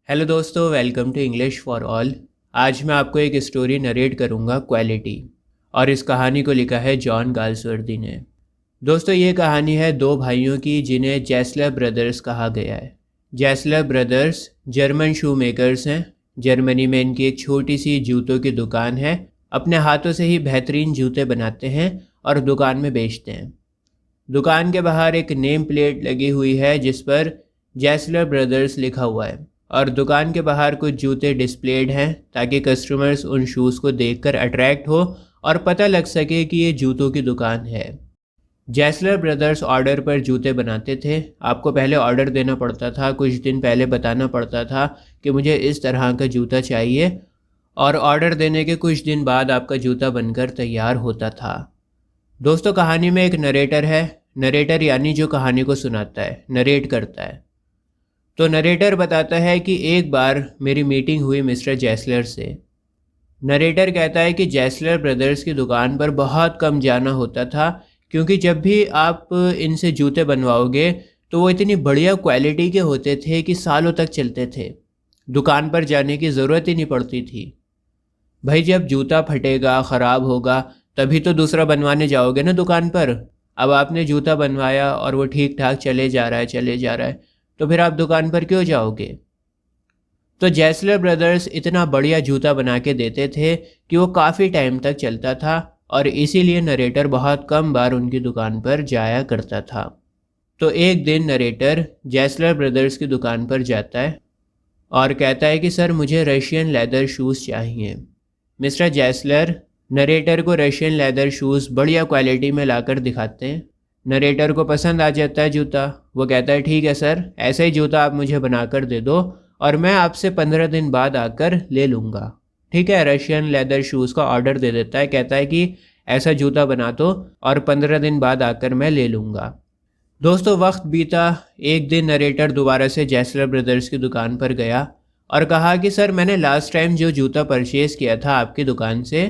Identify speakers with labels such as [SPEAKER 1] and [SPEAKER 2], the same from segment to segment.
[SPEAKER 1] Hello दोस्तों, welcome to English for all. आज मैं आपको एक स्टोरी नरेट करूँगा, क्वालिटी। और इस कहानी को लिखा है जॉन गाल्सवर्दी ने। दोस्तों, ये कहानी है दो भाइयों की जिन्हें जैसलर ब्रदर्स कहा गया है। जैसलर ब्रदर्स जर्मन शू मेकर्स हैं। जर्मनी में इनकी एक छोटी सी जूतों की दुकान है। अपने हाथों से ही बेहतरीन जूते बनाते हैं और दुकान में बेचते हैं। दुकान के बाहर एक नेम प्लेट लगी हुई है जिस पर जैसलर ब्रदर्स लिखा हुआ है, और दुकान के बाहर कुछ जूते डिस्प्लेड हैं ताकि कस्टमर्स उन शूज़ को देखकर अट्रैक्ट हो और पता लग सके कि ये जूतों की दुकान है। जैसलर ब्रदर्स ऑर्डर पर जूते बनाते थे। आपको पहले ऑर्डर देना पड़ता था, कुछ दिन पहले बताना पड़ता था कि मुझे इस तरह का जूता चाहिए, और ऑर्डर देने के कुछ दिन बाद आपका जूता बनकर तैयार होता था। दोस्तों, कहानी में एक नरेटर है। नरेटर यानी जो कहानी को सुनाता है, नरेट करता है। तो नरेटर बताता है कि एक बार मेरी मीटिंग हुई मिस्टर जैसलर से। नरेटर कहता है कि जैसलर ब्रदर्स की दुकान पर बहुत कम जाना होता था, क्योंकि जब भी आप इनसे जूते बनवाओगे तो वो इतनी बढ़िया क्वालिटी के होते थे कि सालों तक चलते थे। दुकान पर जाने की ज़रूरत ही नहीं पड़ती थी। भाई, जब जूता फटेगा, ख़राब होगा, तभी तो दूसरा बनवाने जाओगे ना दुकान पर। अब आपने जूता बनवाया और वो ठीक ठाक चले जा रहा है, तो फिर आप दुकान पर क्यों जाओगे। तो जैसलर ब्रदर्स इतना बढ़िया जूता बना के देते थे कि वो काफ़ी टाइम तक चलता था, और इसीलिए नरेटर बहुत कम बार उनकी दुकान पर जाया करता था। तो एक दिन नरेटर जैसलर ब्रदर्स की दुकान पर जाता है और कहता है कि सर, मुझे रशियन लेदर शूज़ चाहिए। मिस्टर जैसलर नरेटर को रशियन लेदर शूज़ बढ़िया क्वालिटी में लाकर दिखाते हैं। नरेटर को पसंद आ जाता है जूता। वो कहता है, ठीक है सर, ऐसा ही जूता आप मुझे बनाकर दे दो और मैं आपसे 15 दिन बाद आकर ले लूँगा। ठीक है, रशियन लेदर शूज़ का ऑर्डर दे देता है। कहता है कि ऐसा जूता बना दो और 15 दिन बाद आकर मैं ले लूँगा। दोस्तों, वक्त बीता। एक दिन नरेटर दोबारा से जैसलर ब्रदर्स की दुकान पर गया और कहा कि सर, मैंने लास्ट टाइम जो जूता परचेज़ किया था आपकी दुकान से,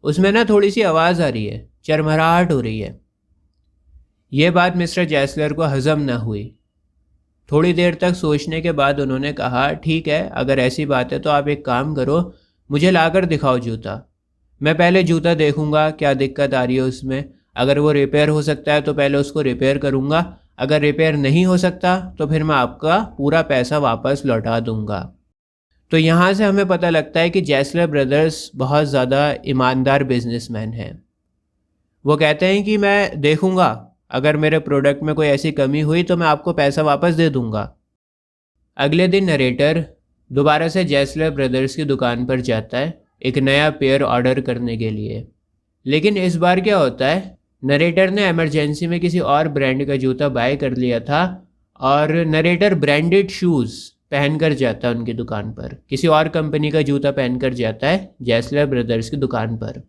[SPEAKER 1] उसमें ना थोड़ी सी आवाज़ आ रही है, चरमराहट हो रही है। ये बात मिस्टर जैसलर को हज़म न हुई। थोड़ी देर तक सोचने के बाद उन्होंने कहा, ठीक है, अगर ऐसी बात है तो आप एक काम करो, मुझे लाकर दिखाओ जूता। मैं पहले जूता देखूंगा क्या दिक्कत आ रही है उसमें। अगर वो रिपेयर हो सकता है तो पहले उसको रिपेयर करूंगा। अगर रिपेयर नहीं हो सकता तो फिर मैं आपका पूरा पैसा वापस लौटा दूंगा। तो यहाँ से हमें पता लगता है कि जैसलर ब्रदर्स बहुत ज़्यादा ईमानदार बिजनेसमैन हैं। वो कहते हैं कि मैं देखूंगा, अगर मेरे प्रोडक्ट में कोई ऐसी कमी हुई तो मैं आपको पैसा वापस दे दूंगा। अगले दिन नरेटर दोबारा से जैसलर ब्रदर्स की दुकान पर जाता है एक नया पेयर ऑर्डर करने के लिए। लेकिन इस बार क्या होता है, नरेटर ने इमरजेंसी में किसी और ब्रांड का जूता बाय कर लिया था, और नरेटर ब्रांडेड शूज़ पहनकर जाता है उनकी दुकान पर। किसी और कंपनी का जूता पहनकर जाता है जैसलर ब्रदर्स की दुकान पर।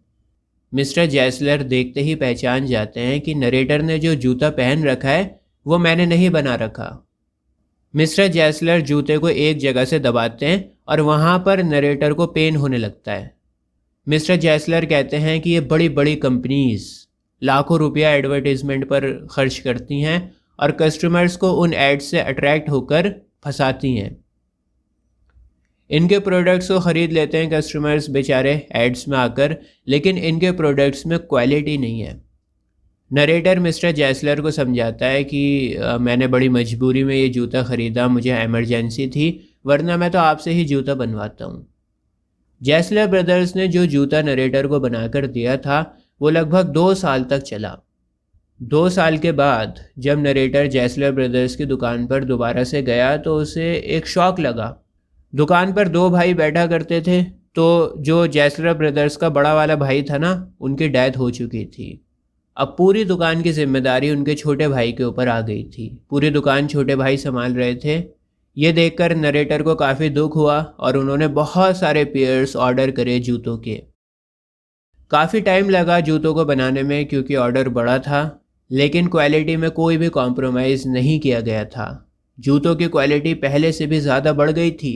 [SPEAKER 1] मिस्टर जैसलर देखते ही पहचान जाते हैं कि नरेटर ने जो जूता पहन रखा है वो मैंने नहीं बना रखा। मिस्टर जैसलर जूते को एक जगह से दबाते हैं और वहाँ पर नरेटर को पेन होने लगता है। मिस्टर जैसलर कहते हैं कि ये बड़ी बड़ी कंपनीज लाखों रुपया एडवर्टीज़मेंट पर खर्च करती हैं और कस्टमर्स को उन एड्स से अट्रैक्ट होकर फंसाती हैं। इनके प्रोडक्ट्स को ख़रीद लेते हैं कस्टमर्स बेचारे एड्स में आकर, लेकिन इनके प्रोडक्ट्स में क्वालिटी नहीं है। नरेटर मिस्टर जैसलर को समझाता है कि मैंने बड़ी मजबूरी में ये जूता ख़रीदा, मुझे इमरजेंसी थी, वरना मैं तो आपसे ही जूता बनवाता हूँ। जैसलर ब्रदर्स ने जो जूता नरेटर को बनाकर दिया था वो लगभग 2 साल तक चला। 2 साल के बाद जब नरेटर जैसलर ब्रदर्स की दुकान पर दोबारा से गया तो उसे एक शौक लगा। दुकान पर 2 भाई बैठा करते थे, तो जो जैसलर ब्रदर्स का बड़ा वाला भाई था ना, उनकी डेथ हो चुकी थी। अब पूरी दुकान की जिम्मेदारी उनके छोटे भाई के ऊपर आ गई थी। पूरी दुकान छोटे भाई संभाल रहे थे। ये देखकर नरेटर को काफ़ी दुख हुआ और उन्होंने बहुत सारे पेयर्स ऑर्डर करे जूतों के। काफ़ी टाइम लगा जूतों को बनाने में क्योंकि ऑर्डर बड़ा था, लेकिन क्वालिटी में कोई भी कॉम्प्रोमाइज़ नहीं किया गया था। जूतों की क्वालिटी पहले से भी ज़्यादा बढ़ गई थी।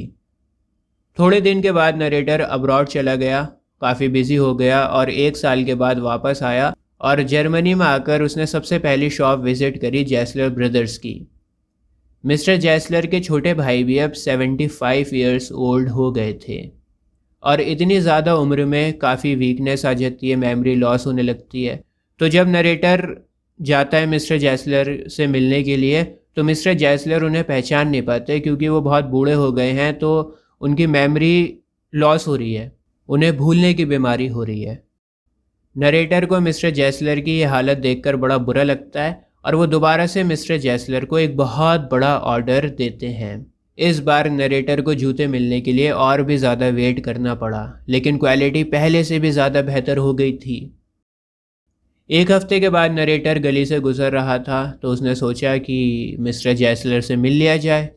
[SPEAKER 1] थोड़े दिन के बाद नरेटर अब्रॉड चला गया, काफ़ी बिजी हो गया, और 1 साल के बाद वापस आया और जर्मनी में आकर उसने सबसे पहली शॉप विज़िट करी जैसलर ब्रदर्स की। मिस्टर जैसलर के छोटे भाई भी अब 75 ईयर्स ओल्ड हो गए थे और इतनी ज़्यादा उम्र में काफ़ी वीकनेस आ जाती है, मेमोरी लॉस होने लगती है। तो जब नरेटर जाता है मिस्टर जैसलर से मिलने के लिए तो मिस्टर जैसलर उन्हें पहचान नहीं पाते क्योंकि वो बहुत बूढ़े हो गए हैं, तो उनकी मेमोरी लॉस हो रही है, उन्हें भूलने की बीमारी हो रही है। नरेटर को मिस्टर जैसलर की ये हालत देखकर बड़ा बुरा लगता है और वो दोबारा से मिस्टर जैसलर को एक बहुत बड़ा ऑर्डर देते हैं। इस बार नरेटर को जूते मिलने के लिए और भी ज़्यादा वेट करना पड़ा, लेकिन क्वालिटी पहले से भी ज़्यादा बेहतर हो गई थी। एक हफ्ते के बाद नरेटर गली से गुजर रहा था तो उसने सोचा कि मिस्टर जैसलर से मिल लिया जाए।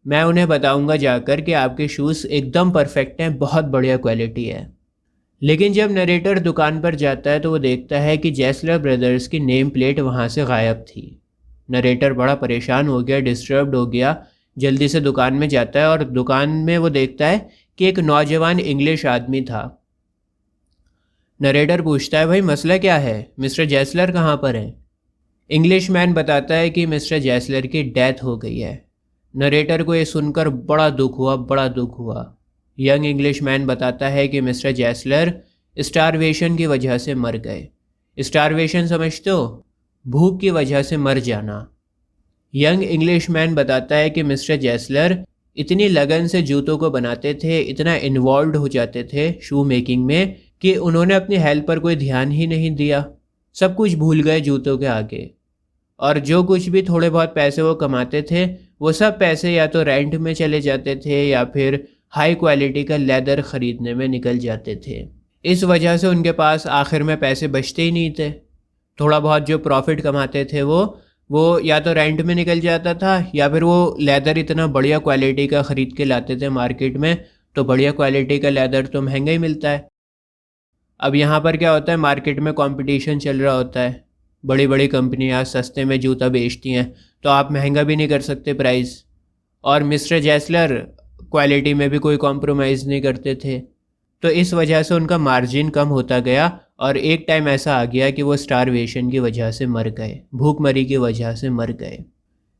[SPEAKER 1] मैं उन्हें बताऊंगा जाकर कि आपके शूज़ एकदम परफेक्ट हैं, बहुत बढ़िया क्वालिटी है। लेकिन जब नरेटर दुकान पर जाता है तो वो देखता है कि जैसलर ब्रदर्स की नेम प्लेट वहाँ से गायब थी। नरेटर बड़ा परेशान हो गया, डिस्टर्ब्ड हो गया, जल्दी से दुकान में जाता है और दुकान में वो देखता है कि एक नौजवान इंग्लिश आदमी था। नरेटर पूछता है, भाई मसला क्या है, मिस्टर जैसलर कहाँ पर हैं? इंग्लिश मैन बताता है कि मिस्टर जैसलर की डेथ हो गई है। नरेटर को ये सुनकर बड़ा दुख हुआ। यंग इंग्लिश मैन बताता है कि मिस्टर जैसलर स्टारवेशन की वजह से मर गए। स्टारवेशन समझते हो? भूख की वजह से मर जाना। यंग इंग्लिश मैन बताता है कि मिस्टर जैसलर इतनी लगन से जूतों को बनाते थे, इतना इन्वॉल्व हो जाते थे शू मेकिंग में कि उन्होंने अपनी हेल्थ पर कोई ध्यान ही नहीं दिया, सब कुछ भूल गए जूतों के आगे। और जो कुछ भी थोड़े बहुत पैसे वो कमाते थे वो सब पैसे या तो रेंट में चले जाते थे या फिर हाई क्वालिटी का लेदर ख़रीदने में निकल जाते थे। इस वजह से उनके पास आखिर में पैसे बचते ही नहीं थे। थोड़ा बहुत जो प्रॉफिट कमाते थे वो या तो रेंट में निकल जाता था या फिर वो लेदर इतना बढ़िया क्वालिटी का ख़रीद के लाते थे मार्केट में, तो बढ़िया क्वालिटी का लेदर तो महंगा ही मिलता है। अब यहाँ पर क्या होता है, मार्केट में कंपटीशन चल रहा होता है, बड़ी बड़ी कंपनियाँ सस्ते में जूता बेचती हैं तो आप महंगा भी नहीं कर सकते प्राइस। और मिस्टर जैसलर क्वालिटी में भी कोई कॉम्प्रोमाइज़ नहीं करते थे, तो इस वजह से उनका मार्जिन कम होता गया और एक टाइम ऐसा आ गया कि वो स्टारवेशन की वजह से मर गए, भूखमरी की वजह से मर गए।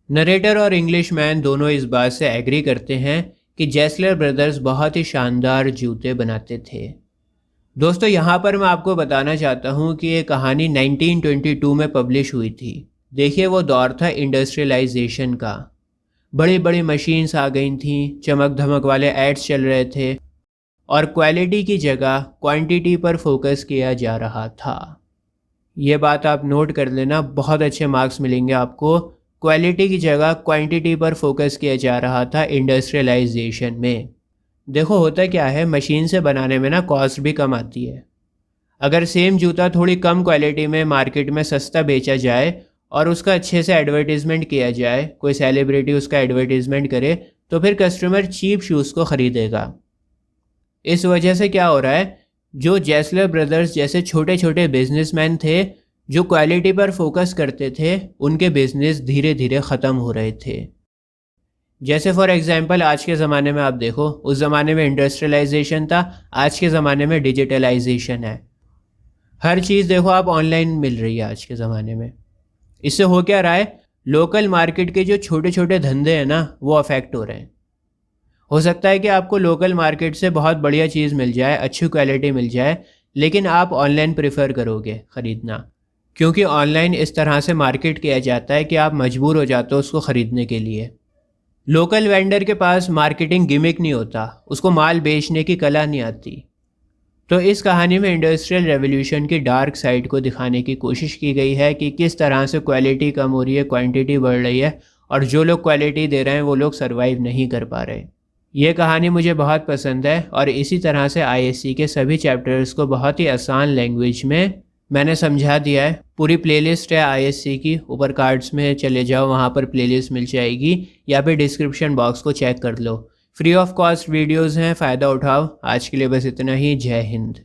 [SPEAKER 1] नरेटर और इंग्लिश मैन दोनों इस बात से एग्री करते हैं कि जैसलर ब्रदर्स बहुत ही शानदार जूते बनाते थे। दोस्तों यहाँ पर मैं आपको बताना चाहता हूँ कि ये कहानी 1922 में पब्लिश हुई थी। देखिए वो दौर था इंडस्ट्रियलाइजेशन का, बड़ी बड़ी मशीन्स आ गई थीं, चमक धमक वाले एड्स चल रहे थे और क्वालिटी की जगह क्वांटिटी पर फोकस किया जा रहा था। ये बात आप नोट कर लेना, बहुत अच्छे मार्क्स मिलेंगे आपको। क्वालिटी की जगह क्वांटिटी पर फोकस किया जा रहा था इंडस्ट्रियलाइजेशन में। देखो होता क्या है, मशीन से बनाने में ना कॉस्ट भी कम आती है। अगर सेम जूता थोड़ी कम क्वालिटी में मार्केट में सस्ता बेचा जाए और उसका अच्छे से एडवर्टीज़मेंट किया जाए, कोई सेलिब्रिटी उसका एडवर्टीज़मेंट करे, तो फिर कस्टमर चीप शूज़ को ख़रीदेगा। इस वजह से क्या हो रहा है, जो जैसलर ब्रदर्स जैसे छोटे छोटे बिजनेसमैन थे जो क्वालिटी पर फोकस करते थे, उनके बिजनेस धीरे धीरे ख़त्म हो रहे थे। जैसे फॉर एग्जांपल आज के ज़माने में आप देखो, उस ज़माने में इंडस्ट्रियलाइजेशन था, आज के ज़माने में डिजिटलाइजेशन है। हर चीज़ देखो आप ऑनलाइन मिल रही है आज के ज़माने में। इससे हो क्या रहा है, लोकल मार्केट के जो छोटे छोटे धंधे हैं ना वो अफेक्ट हो रहे हैं। हो सकता है कि आपको लोकल मार्केट से बहुत बढ़िया चीज़ मिल जाए, अच्छी क्वालिटी मिल जाए, लेकिन आप ऑनलाइन प्रेफर करोगे ख़रीदना, क्योंकि ऑनलाइन इस तरह से मार्केट किया जाता है कि आप मजबूर हो जाते हो उसको ख़रीदने के लिए। लोकल वेंडर के पास मार्केटिंग गिमिक नहीं होता, उसको माल बेचने की कला नहीं आती। तो इस कहानी में इंडस्ट्रियल रेवोल्यूशन की डार्क साइड को दिखाने की कोशिश की गई है कि किस तरह से क्वालिटी कम हो रही है, क्वांटिटी बढ़ रही है और जो लोग क्वालिटी दे रहे हैं वो लोग सर्वाइव नहीं कर पा रहे। ये कहानी मुझे बहुत पसंद है और इसी तरह से आईएससी के सभी चैप्टर्स को बहुत ही आसान लैंग्वेज में मैंने समझा दिया है। पूरी प्लेलिस्ट है आईएससी की, ऊपर कार्ड्स में चले जाओ, वहाँ पर प्लेलिस्ट मिल जाएगी या फिर डिस्क्रिप्शन बॉक्स को चेक कर लो। फ्री ऑफ कॉस्ट वीडियोज़ हैं, फ़ायदा उठाओ। आज के लिए बस इतना ही। जय हिंद।